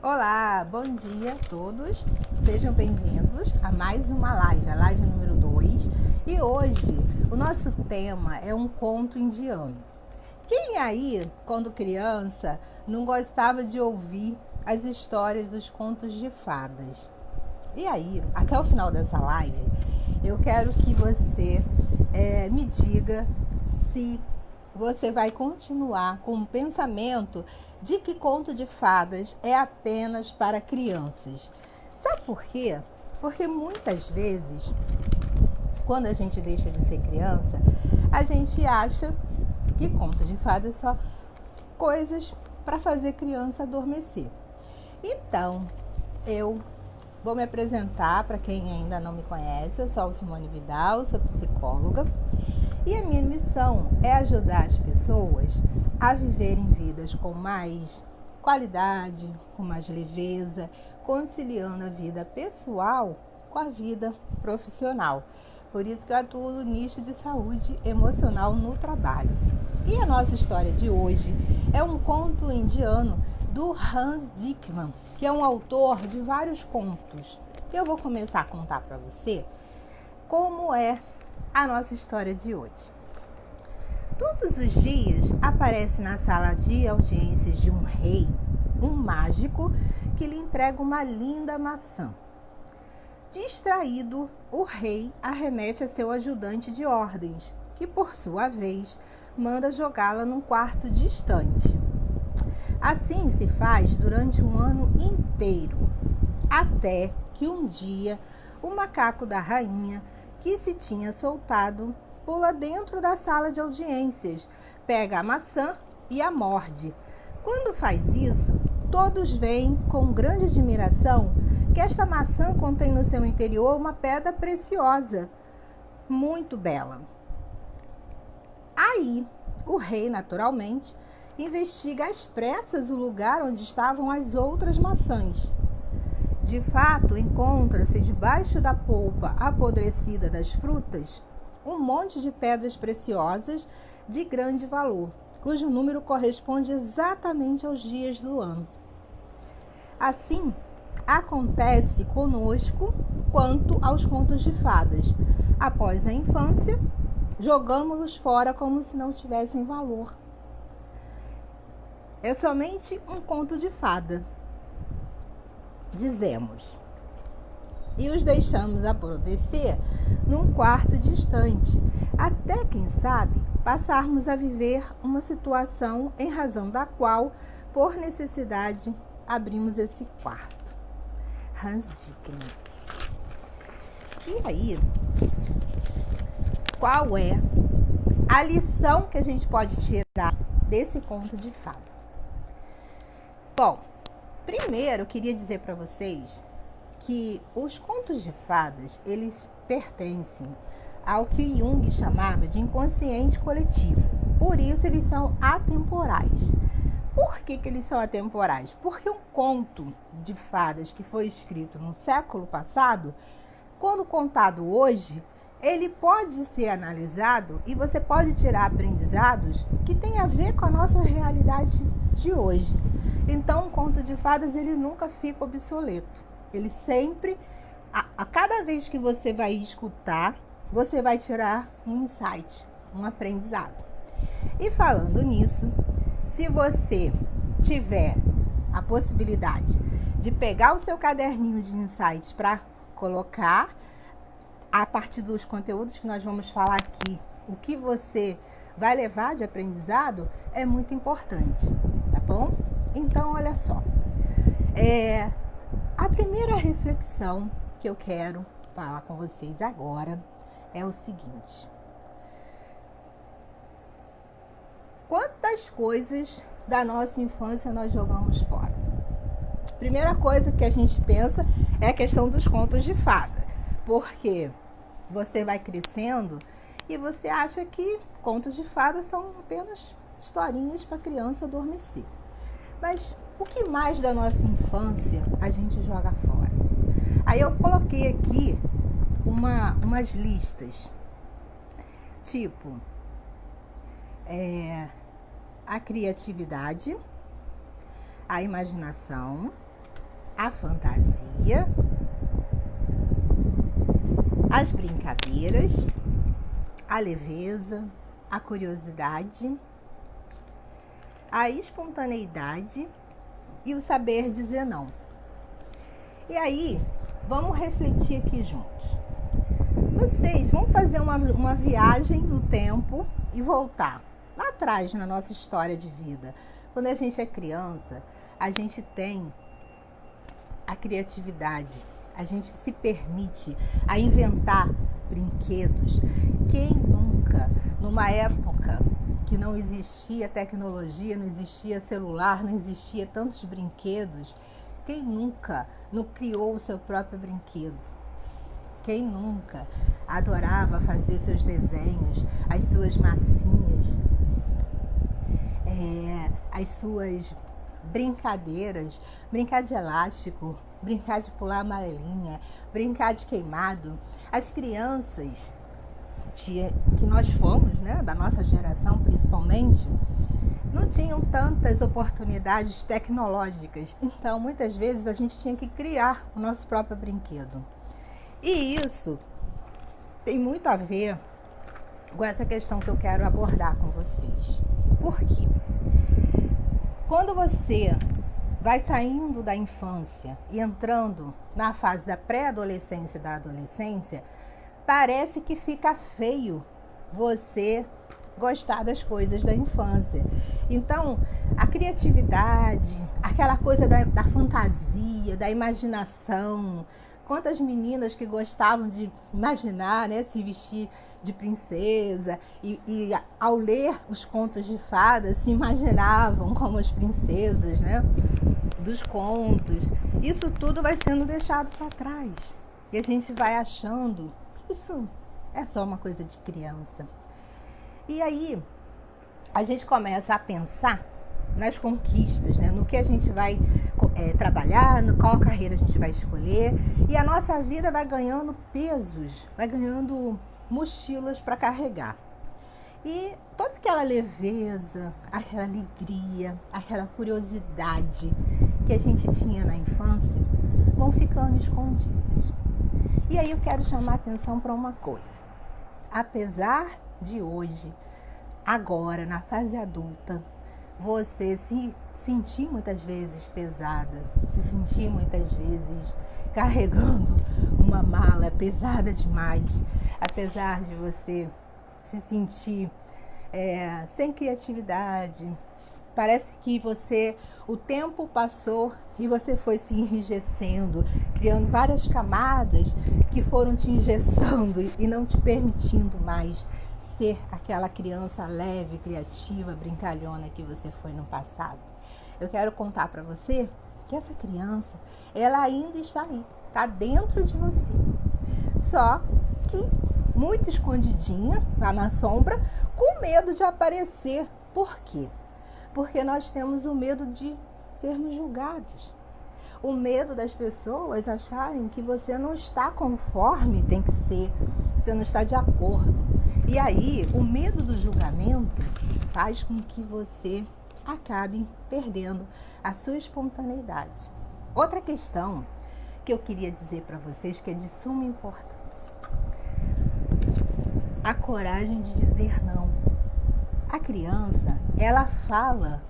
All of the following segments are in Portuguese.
Olá, bom dia a todos, sejam bem-vindos a mais uma live, a live número 2. E hoje o nosso tema é um conto indiano. Quem aí, quando criança, não gostava de ouvir as histórias dos contos de fadas? E aí, até o final dessa live, eu quero que você me diga se você vai continuar com o pensamento de que conto de fadas é apenas para crianças. Sabe por quê? Porque muitas vezes, quando a gente deixa de ser criança, a gente acha que conto de fadas são coisas para fazer criança adormecer. Então, eu vou me apresentar para quem ainda não me conhece. Eu sou Simone Vidal, sou psicóloga. E a minha missão é ajudar as pessoas a viverem vidas com mais qualidade, com mais leveza, conciliando a vida pessoal com a vida profissional. Por isso que eu atuo no nicho de saúde emocional no trabalho. E a nossa história de hoje é um conto indiano do Hans Dickman, que é um autor de vários contos. Eu vou começar a contar para você como é a nossa história de hoje. Todos os dias aparece na sala de audiências de um rei um mágico que lhe entrega uma linda maçã. Distraído, o rei arremete a seu ajudante de ordens, que por sua vez manda jogá-la num quarto distante. Assim se faz durante um ano inteiro, até que um dia o macaco da rainha, que se tinha soltado, pula dentro da sala de audiências, pega a maçã e a morde. Quando faz isso, todos veem com grande admiração que esta maçã contém no seu interior uma pedra preciosa, muito bela. Aí, o rei, naturalmente, investiga às pressas o lugar onde estavam as outras maçãs. De fato, encontra-se debaixo da polpa apodrecida das frutas um monte de pedras preciosas de grande valor, cujo número corresponde exatamente aos dias do ano. Assim, acontece conosco quanto aos contos de fadas. Após a infância, jogamos-los fora como se não tivessem valor. É somente um conto de fada, dizemos, e os deixamos apodrecer num quarto distante, até, quem sabe, passarmos a viver uma situação em razão da qual, por necessidade, abrimos esse quarto. Hans Dickman. E aí, qual é a lição que a gente pode tirar desse conto de fada? Bom, primeiro eu queria dizer para vocês que os contos de fadas, eles pertencem ao que Jung chamava de inconsciente coletivo. Por isso eles são atemporais. Por que eles são atemporais? Porque um conto de fadas que foi escrito no século passado, quando contado hoje, ele pode ser analisado e você pode tirar aprendizados que têm a ver com a nossa realidade de hoje. Então, um conto de fadas, ele nunca fica obsoleto. Ele sempre, a cada vez que você vai escutar, você vai tirar um insight, um aprendizado. E falando nisso, se você tiver a possibilidade de pegar o seu caderninho de insights para colocar, a partir dos conteúdos que nós vamos falar aqui, o que você vai levar de aprendizado é muito importante, tá bom? Então, olha só. A primeira reflexão que eu quero falar com vocês agora é o seguinte: quantas coisas da nossa infância nós jogamos fora? Primeira coisa que a gente pensa é a questão dos contos de fada, porque você vai crescendo e você acha que contos de fada são apenas historinhas para criança adormecer. Mas o que mais da nossa infância a gente joga fora? Aí eu coloquei aqui umas listas, tipo a criatividade, a imaginação, a fantasia, as brincadeiras, a leveza, a curiosidade, a espontaneidade e o saber dizer não. E aí, vamos refletir aqui juntos. Vocês vão fazer uma viagem no tempo e voltar lá atrás na nossa história de vida. Quando a gente é criança, a gente tem a criatividade, a gente se permite a inventar brinquedos. Quem nunca, numa época que não existia tecnologia, não existia celular, não existia tantos brinquedos, quem nunca não criou o seu próprio brinquedo? Quem nunca adorava fazer seus desenhos, as suas massinhas, as suas brincadeiras, brincar de elástico, brincar de pular amarelinha, brincar de queimado. As crianças que nós fomos, né, da nossa geração principalmente, não tinham tantas oportunidades tecnológicas. Então, muitas vezes, a gente tinha que criar o nosso próprio brinquedo. E isso tem muito a ver com essa questão que eu quero abordar com vocês. Por quê? Quando você vai saindo da infância e entrando na fase da pré-adolescência e da adolescência, parece que fica feio você gostar das coisas da infância. Então, a criatividade, aquela coisa da fantasia, da imaginação. Quantas meninas que gostavam de imaginar, né, se vestir de princesa e ao ler os contos de fadas se imaginavam como as princesas, né, dos contos. Isso tudo vai sendo deixado para trás e a gente vai achando que isso é só uma coisa de criança. E aí a gente começa a pensar nas conquistas, né? No que a gente vai trabalhar, no qual carreira a gente vai escolher, e a nossa vida vai ganhando pesos, vai ganhando mochilas para carregar. E toda aquela leveza, aquela alegria, aquela curiosidade que a gente tinha na infância vão ficando escondidas. E aí eu quero chamar a atenção para uma coisa. Apesar de hoje, agora, na fase adulta, você se sentir muitas vezes pesada, se sentir muitas vezes carregando uma mala pesada demais, apesar de você se sentir sem criatividade, parece que o tempo passou e você foi se enrijecendo, criando várias camadas que foram te engessando e não te permitindo mais ser aquela criança leve, criativa, brincalhona que você foi no passado. Eu quero contar para você que essa criança, ela ainda está aí, está dentro de você. Só que muito escondidinha, lá na sombra, com medo de aparecer. Por quê? Porque nós temos o medo de sermos julgados. O medo das pessoas acharem que você não está conforme tem que ser, você não está de acordo. E aí, o medo do julgamento faz com que você acabe perdendo a sua espontaneidade. Outra questão que eu queria dizer para vocês que é de suma importância. A coragem de dizer não. A criança, ela fala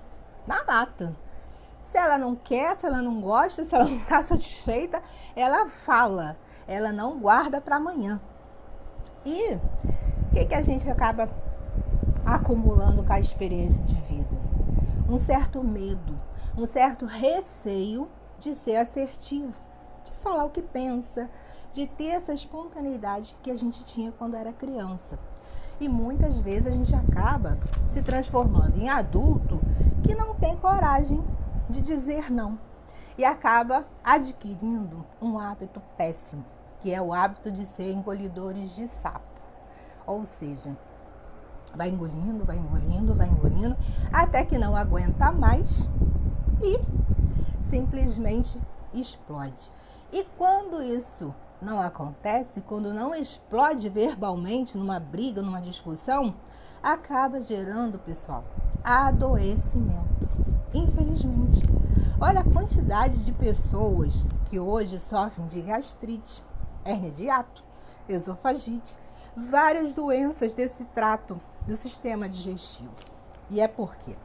na lata. Se ela não quer, se ela não gosta, se ela não está satisfeita, ela fala. Ela não guarda para amanhã. E o que a gente acaba acumulando com a experiência de vida? Um certo medo, um certo receio de ser assertivo, de falar o que pensa, de ter essa espontaneidade que a gente tinha quando era criança. E muitas vezes a gente acaba se transformando em adulto que não tem coragem de dizer não. E acaba adquirindo um hábito péssimo, que é o hábito de ser engolidores de sapo. Ou seja, vai engolindo, vai engolindo, vai engolindo, até que não aguenta mais e simplesmente explode. E quando isso não acontece, quando não explode verbalmente numa briga, numa discussão, acaba gerando, pessoal, adoecimento. Infelizmente, Olha a quantidade de pessoas que hoje sofrem de gastrite, hérnia de hiato, esofagite, várias doenças desse trato do sistema digestivo. E é por quê?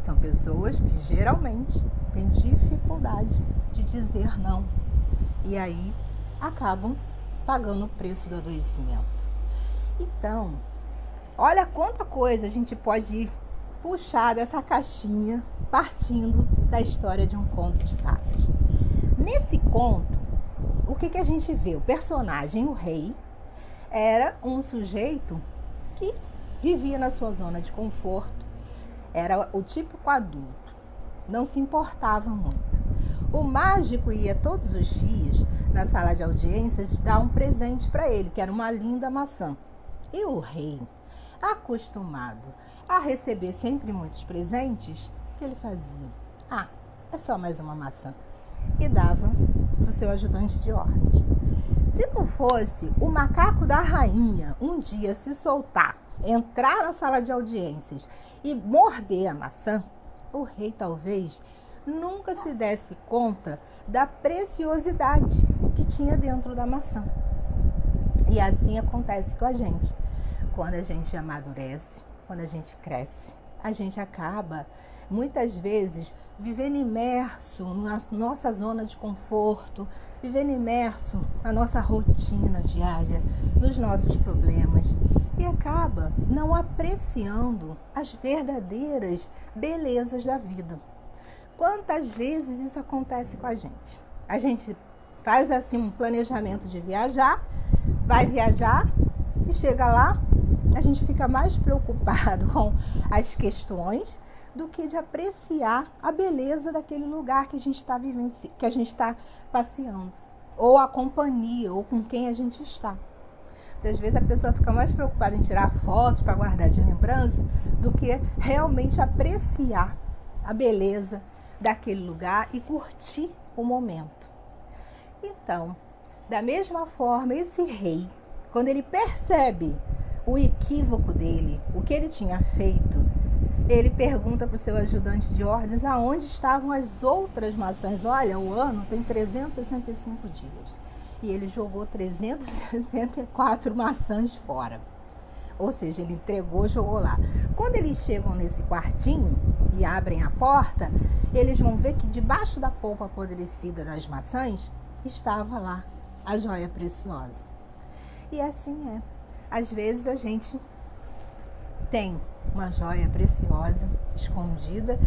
São pessoas que geralmente têm dificuldade de dizer não. E aí acabam pagando o preço do adoecimento. Então, olha quanta coisa a gente pode puxar dessa caixinha partindo da história de um conto de fadas. Nesse conto, o que a gente vê? O personagem, o rei, era um sujeito que vivia na sua zona de conforto, era o típico adulto, não se importava muito. O mágico ia todos os dias na sala de audiências dar um presente para ele, que era uma linda maçã. E o rei, acostumado a receber sempre muitos presentes, o que ele fazia? É só mais uma maçã. E dava para o seu ajudante de ordens. Se não fosse o macaco da rainha um dia se soltar, entrar na sala de audiências e morder a maçã, o rei talvez nunca se desse conta da preciosidade que tinha dentro da maçã. E assim acontece com a gente. Quando a gente amadurece, quando a gente cresce, a gente acaba, muitas vezes, vivendo imerso na nossa zona de conforto, vivendo imerso na nossa rotina diária, nos nossos problemas, e acaba não apreciando as verdadeiras belezas da vida. Quantas vezes isso acontece com a gente? A gente faz assim um planejamento de viajar, vai viajar e chega lá, a gente fica mais preocupado com as questões do que de apreciar a beleza daquele lugar que a gente está vivenciando, que a gente está passeando, ou a companhia, ou com quem a gente está. Muitas vezes a pessoa fica mais preocupada em tirar fotos para guardar de lembrança do que realmente apreciar a beleza daquele lugar e curtir o momento. Então, da mesma forma, esse rei, quando ele percebe o equívoco dele, o que ele tinha feito, ele pergunta para o seu ajudante de ordens aonde estavam as outras maçãs. Olha, o ano tem 365 dias e ele jogou 364 maçãs fora. Ou seja, ele entregou, jogou lá. Quando eles chegam nesse quartinho e abrem a porta, eles vão ver que debaixo da polpa apodrecida das maçãs estava lá a joia preciosa. E assim é. Às vezes a gente tem uma joia preciosa escondida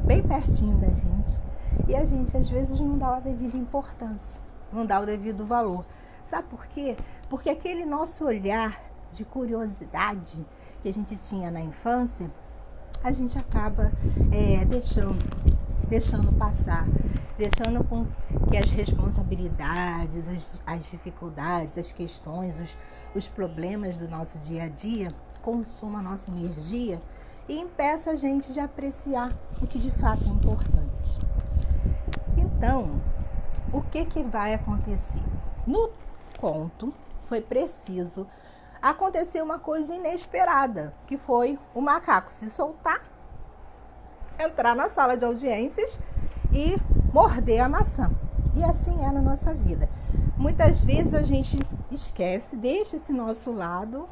bem pertinho da gente e a gente às vezes não dá a devida importância, não dá o devido valor. Sabe por quê? Porque aquele nosso olhar de curiosidade que a gente tinha na infância, a gente acaba deixando passar, deixando com que as responsabilidades, as dificuldades, as questões, os problemas do nosso dia a dia consumam a nossa energia e impeça a gente de apreciar o que de fato é importante. Então, o que vai acontecer? No conto, foi preciso acontecer uma coisa inesperada, que foi o macaco se soltar, entrar na sala de audiências e morder a maçã. E assim é na nossa vida. Muitas vezes a gente esquece, deixa esse nosso lado,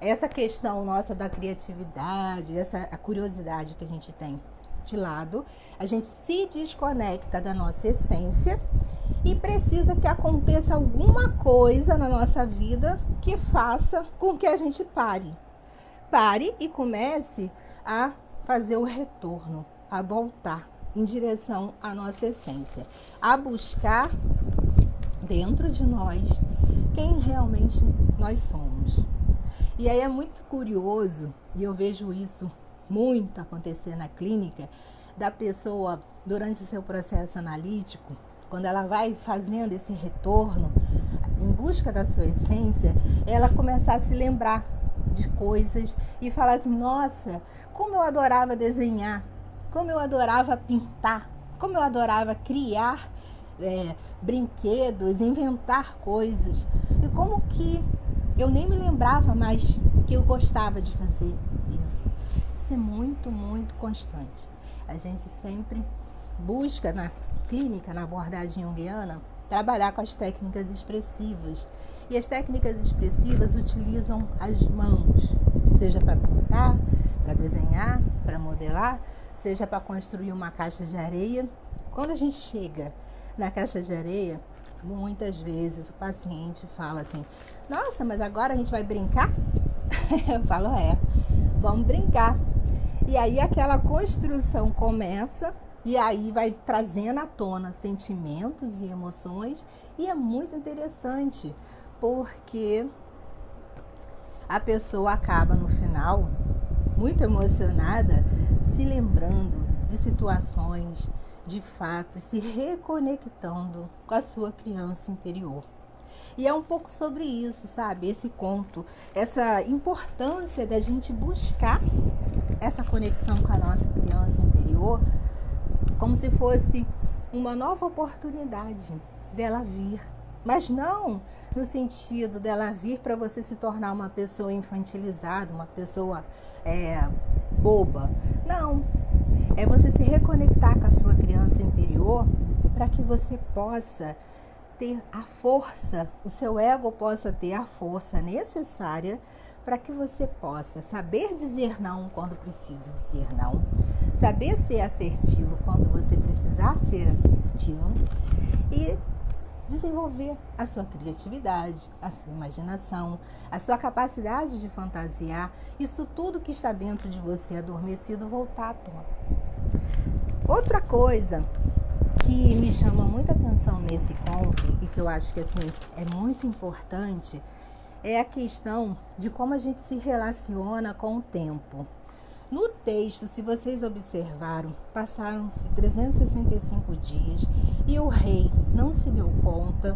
essa questão nossa da criatividade, a curiosidade que a gente tem de lado, a gente se desconecta da nossa essência e precisa que aconteça alguma coisa na nossa vida que faça com que a gente pare e comece a fazer o retorno, a voltar em direção à nossa essência, a buscar dentro de nós quem realmente nós somos. E aí é muito curioso, e eu vejo isso muito acontecer na clínica, da pessoa durante o seu processo analítico, quando ela vai fazendo esse retorno em busca da sua essência, ela começar a se lembrar de coisas e falar assim: nossa, como eu adorava desenhar, como eu adorava pintar, como eu adorava criar brinquedos, inventar coisas, e como que eu nem me lembrava mais que eu gostava de fazer isso. Isso é muito, muito constante. A gente sempre busca na clínica, na abordagem junguiana, trabalhar com as técnicas expressivas. E as técnicas expressivas utilizam as mãos, seja para pintar, para desenhar, para modelar, seja para construir uma caixa de areia. Quando a gente chega na caixa de areia, muitas vezes o paciente fala assim: nossa, mas agora a gente vai brincar? Eu falo: vamos brincar. E aí aquela construção começa, e aí vai trazendo à tona sentimentos e emoções, e é muito interessante, porque a pessoa acaba no final muito emocionada, se lembrando de situações, de fatos, se reconectando com a sua criança interior. E é um pouco sobre isso, sabe? Esse conto, essa importância da gente buscar essa conexão com a nossa criança interior, como se fosse uma nova oportunidade dela vir. Mas não no sentido dela vir para você se tornar uma pessoa infantilizada, uma pessoa boba. Não. É você se reconectar com a sua criança interior para que você possa ter a força, o seu ego possa ter a força necessária para que você possa saber dizer não quando precisa dizer não, saber ser assertivo quando você precisar ser assertivo e desenvolver a sua criatividade, a sua imaginação, a sua capacidade de fantasiar, isso tudo que está dentro de você adormecido voltar à tona. Outra coisa que me chama muita atenção nesse conto e que eu acho que assim é muito importante é a questão de como a gente se relaciona com o tempo. No texto, se vocês observaram, passaram-se 365 dias e o rei não se deu conta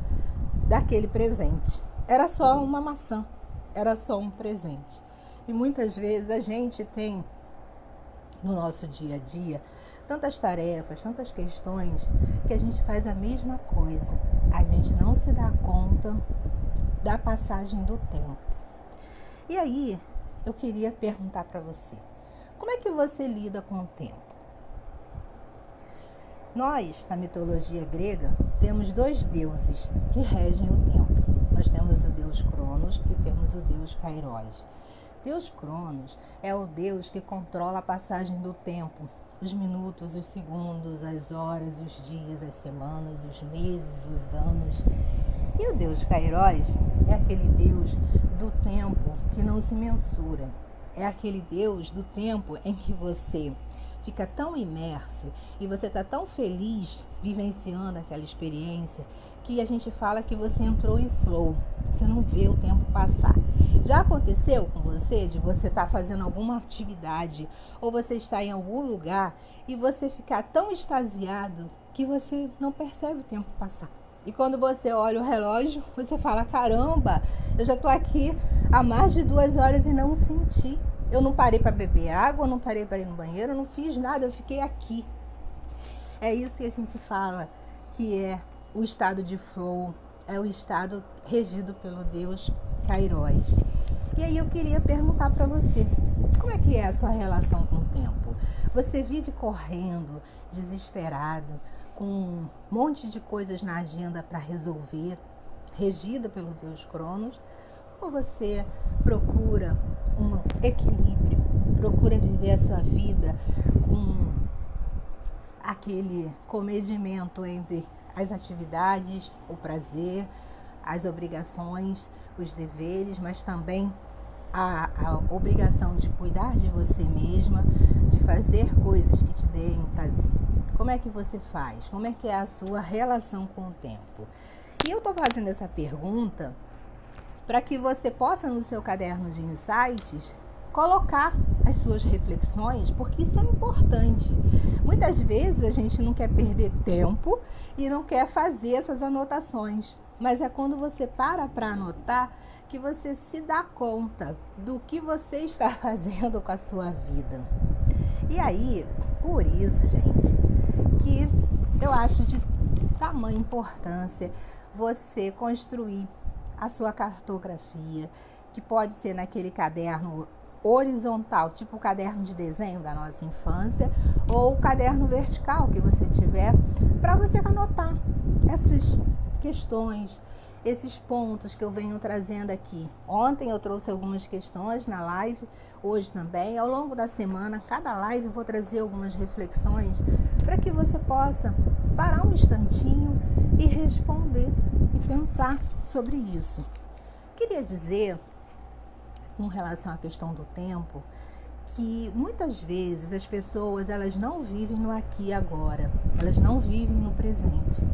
daquele presente. Era só uma maçã, era só um presente. E muitas vezes a gente tem no nosso dia a dia tantas tarefas, tantas questões, que a gente faz a mesma coisa. A gente não se dá conta da passagem do tempo. E aí, eu queria perguntar para você, como é que você lida com o tempo? Nós, na mitologia grega, temos dois deuses que regem o tempo. Nós temos o deus Cronos e temos o deus Kairos. Deus Cronos é o deus que controla a passagem do tempo, os minutos, os segundos, as horas, os dias, as semanas, os meses, os anos. E o deus Kairos é aquele deus do tempo que não se mensura. É aquele Deus do tempo em que você fica tão imerso e você está tão feliz vivenciando aquela experiência que a gente fala que você entrou em flow, você não vê o tempo passar. Já aconteceu com você de você estar fazendo alguma atividade ou você está em algum lugar e você ficar tão extasiado que você não percebe o tempo passar? E quando você olha o relógio, você fala: caramba, eu já estou aqui há mais de 2 horas e não senti. Eu não parei para beber água, eu não parei para ir no banheiro, eu não fiz nada, eu fiquei aqui. É isso que a gente fala, que é o estado de flow, é o estado regido pelo Deus Kairos. E aí eu queria perguntar para você, como é que é a sua relação com o tempo? Você vive correndo, desesperado, com um monte de coisas na agenda para resolver, regida pelo Deus Cronos, ou você procura um equilíbrio, procura viver a sua vida com aquele comedimento entre as atividades, o prazer, as obrigações, os deveres, mas também a obrigação de cuidar de você mesma, de fazer coisas que te deem prazer. Como é que você faz? Como é que é a sua relação com o tempo? E eu estou fazendo essa pergunta para que você possa, no seu caderno de insights, colocar as suas reflexões, porque isso é importante. Muitas vezes a gente não quer perder tempo e não quer fazer essas anotações, mas é quando você para anotar que você se dá conta do que você está fazendo com a sua vida. E aí, por isso, gente, que eu acho de tamanha importância você construir a sua cartografia, que pode ser naquele caderno horizontal, tipo o caderno de desenho da nossa infância, ou o caderno vertical que você tiver, para você anotar essas questões, esses pontos que eu venho trazendo aqui. Ontem eu trouxe algumas questões na live, hoje também. Ao longo da semana, cada live eu vou trazer algumas reflexões para que você possa parar um instantinho e responder e pensar sobre isso. Queria dizer, com relação à questão do tempo, que muitas vezes as pessoas elas não vivem no aqui e agora, elas não vivem no presente.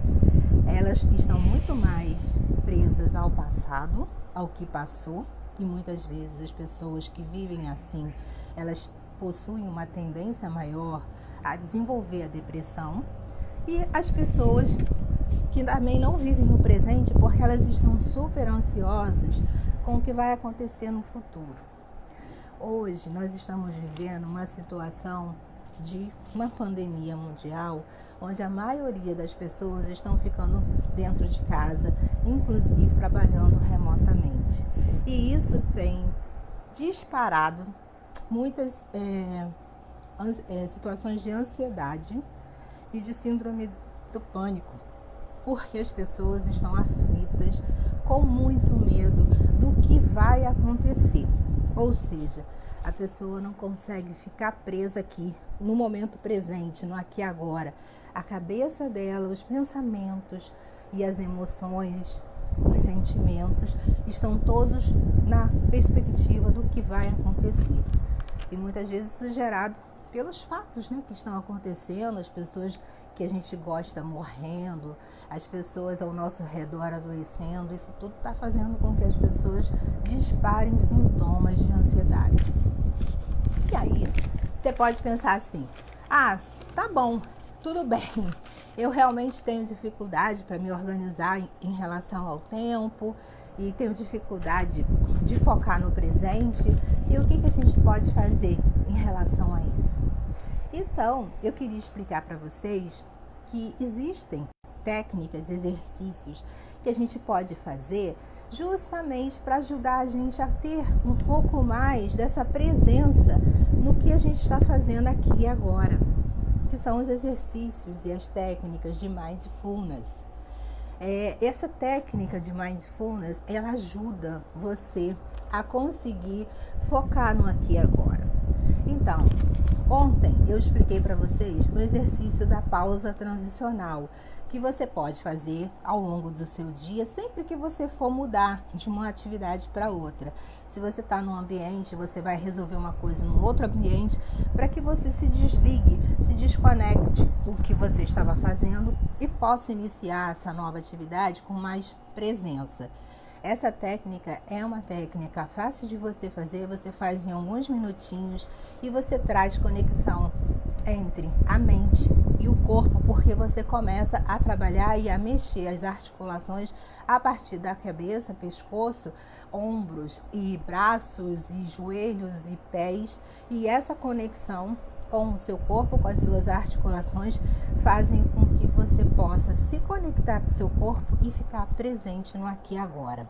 Elas estão muito mais presas ao passado, ao que passou, e muitas vezes as pessoas que vivem assim, elas possuem uma tendência maior a desenvolver a depressão, e as pessoas que também não vivem no presente porque elas estão super ansiosas com o que vai acontecer no futuro. Hoje nós estamos vivendo uma situação de uma pandemia mundial, onde a maioria das pessoas estão ficando dentro de casa, inclusive trabalhando remotamente. E isso tem disparado muitas situações de ansiedade e de síndrome do pânico, porque as pessoas estão aflitas, com muito medo do que vai acontecer. Ou seja, a pessoa não consegue ficar presa aqui, no momento presente, no aqui e agora. A cabeça dela, os pensamentos e as emoções, os sentimentos, estão todos na perspectiva do que vai acontecer. E muitas vezes isso é gerado pelos fatos, né, que estão acontecendo, as pessoas que a gente gosta morrendo, as pessoas ao nosso redor adoecendo. Isso tudo está fazendo com que as pessoas disparem sintomas de ansiedade. E aí, você pode pensar assim: ah, tá bom, tudo bem, eu realmente tenho dificuldade para me organizar em relação ao tempo e tenho dificuldade de focar no presente. E o que a gente pode fazer em relação a isso? Então, eu queria explicar para vocês que existem técnicas, exercícios que a gente pode fazer justamente para ajudar a gente a ter um pouco mais dessa presença no que a gente está fazendo aqui e agora, que são os exercícios e as técnicas de mindfulness. Essa técnica de mindfulness, ela ajuda você a conseguir focar no aqui e agora. Então, ontem eu expliquei para vocês o exercício da pausa transicional, que você pode fazer ao longo do seu dia, sempre que você for mudar de uma atividade para outra. Se você está num ambiente, você vai resolver uma coisa no outro ambiente, para que você se desligue, se desconecte do que você estava fazendo e possa iniciar essa nova atividade com mais presença. Essa técnica é uma técnica fácil de você fazer, você faz em alguns minutinhos e você traz conexão entre a mente e o corpo, porque você começa a trabalhar e a mexer as articulações a partir da cabeça, pescoço, ombros e braços e joelhos e pés, e essa conexão com o seu corpo, com as suas articulações, fazem com que você possa se conectar com o seu corpo e ficar presente no aqui e agora.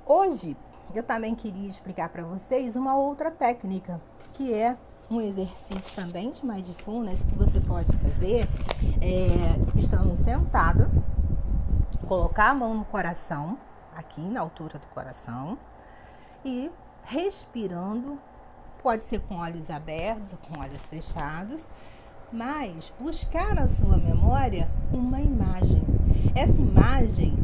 Hoje, eu também queria explicar para vocês uma outra técnica, que é um exercício também de mindfulness que você pode fazer estando sentado, colocar a mão no coração, aqui na altura do coração, e respirando. Pode ser com olhos abertos ou com olhos fechados, mas buscar na sua memória uma imagem. Essa imagem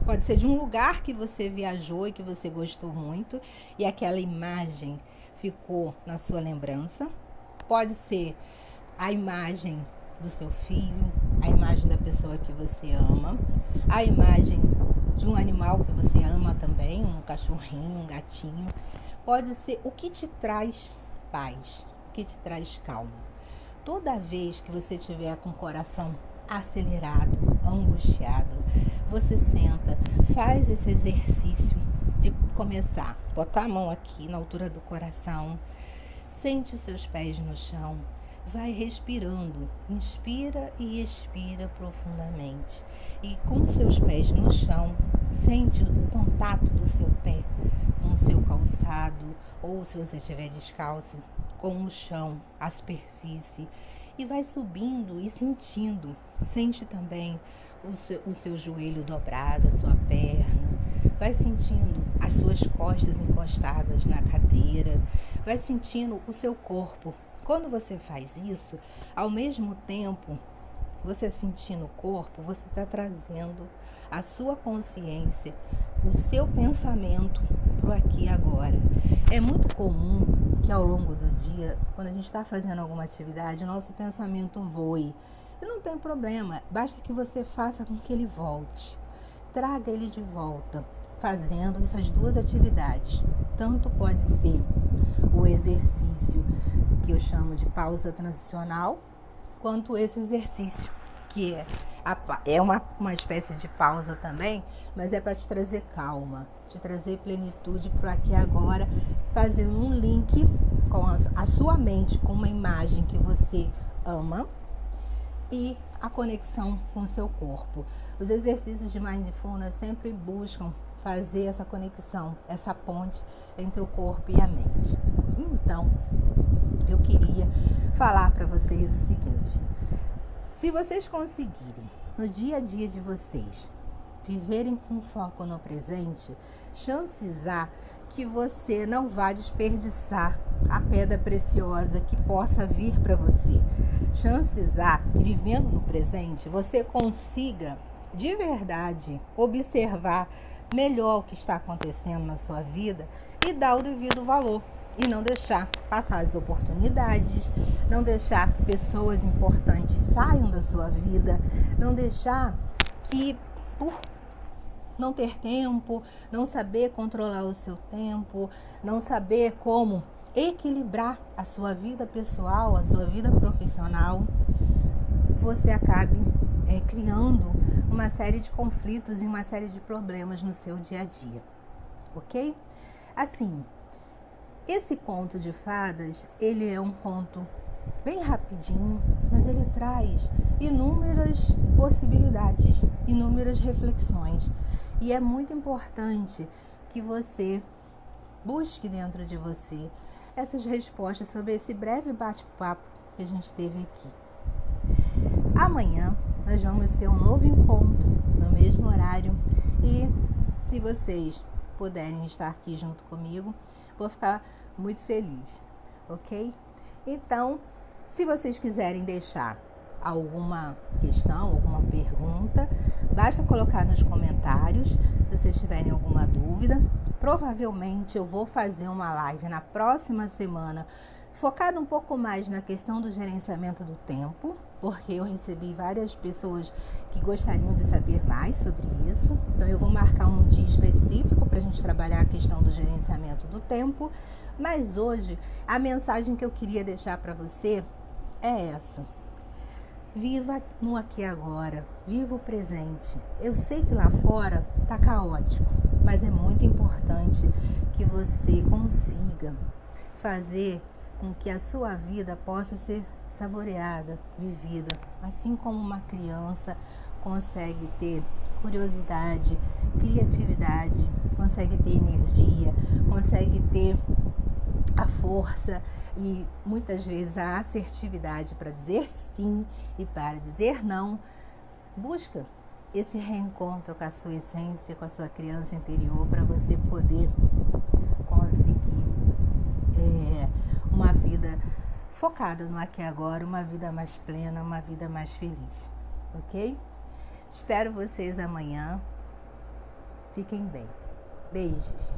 pode ser de um lugar que você viajou e que você gostou muito, e aquela imagem ficou na sua lembrança. Pode ser a imagem do seu filho, a imagem da pessoa que você ama, a imagem de um animal que você ama também, um cachorrinho, um gatinho. Pode ser o que te traz paz, o que te traz calma. Toda vez que você estiver com o coração acelerado, angustiado, você senta, faz esse exercício de começar, botar a mão aqui na altura do coração, sente os seus pés no chão, vai respirando, inspira e expira profundamente. E com seus pés no chão, sente o contato do seu pé com o seu calçado, ou se você estiver descalço, com o chão, a superfície, e vai subindo e sentindo. Sente também o seu joelho dobrado, a sua perna, vai sentindo as suas costas encostadas na cadeira, vai sentindo o seu corpo. Quando você faz isso, ao mesmo tempo, você sentindo o corpo, você está trazendo a sua consciência, o seu pensamento para o aqui e agora. É muito comum que ao longo do dia, quando a gente está fazendo alguma atividade, nosso pensamento voe. E não tem problema, basta que você faça com que ele volte. Traga ele de volta, fazendo essas duas atividades. Tanto pode ser o exercício que eu chamo de pausa transicional, quanto esse exercício que é uma espécie de pausa também, mas é para te trazer calma, te trazer plenitude para o aqui e agora, fazendo um link com a sua mente, com uma imagem que você ama e a conexão com o seu corpo. Os exercícios de Mindfulness sempre buscam fazer essa conexão, essa ponte entre o corpo e a mente. Então, eu queria falar para vocês o seguinte: se vocês conseguirem, no dia a dia de vocês, viverem com foco no presente, chances há que você não vá desperdiçar a pedra preciosa que possa vir para você. Chances há que, vivendo no presente, você consiga, de verdade, observar melhor o que está acontecendo na sua vida e dar o devido valor. E não deixar passar as oportunidades, não deixar que pessoas importantes saiam da sua vida, não deixar que, por não ter tempo, não saber controlar o seu tempo, não saber como equilibrar a sua vida pessoal, a sua vida profissional, você acabe criando uma série de conflitos e uma série de problemas no seu dia a dia, ok? Assim, esse conto de fadas, ele é um conto bem rapidinho, mas ele traz inúmeras possibilidades, inúmeras reflexões. E é muito importante que você busque dentro de você essas respostas sobre esse breve bate-papo que a gente teve aqui. Amanhã nós vamos ter um novo encontro no mesmo horário e se vocês puderem estar aqui junto comigo, vou ficar muito feliz, ok? Então, se vocês quiserem deixar alguma questão, alguma pergunta, basta colocar nos comentários, se vocês tiverem alguma dúvida. Provavelmente eu vou fazer uma live na próxima semana, focada um pouco mais na questão do gerenciamento do tempo, porque eu recebi várias pessoas que gostariam de saber mais sobre isso. Então eu vou marcar um dia específico para a gente trabalhar a questão do gerenciamento do tempo. Mas hoje a mensagem que eu queria deixar para você é essa: viva no aqui e agora, viva o presente. Eu sei que lá fora tá caótico, mas é muito importante que você consiga fazer com que a sua vida possa ser saboreada, vivida, assim como uma criança consegue ter curiosidade, criatividade, consegue ter energia, consegue ter a força e muitas vezes a assertividade para dizer sim e para dizer não. Busca esse reencontro com a sua essência, com a sua criança interior, para você poder conseguir uma vida focada no aqui e agora, uma vida mais plena, uma vida mais feliz, ok? Espero vocês amanhã. Fiquem bem. Beijos.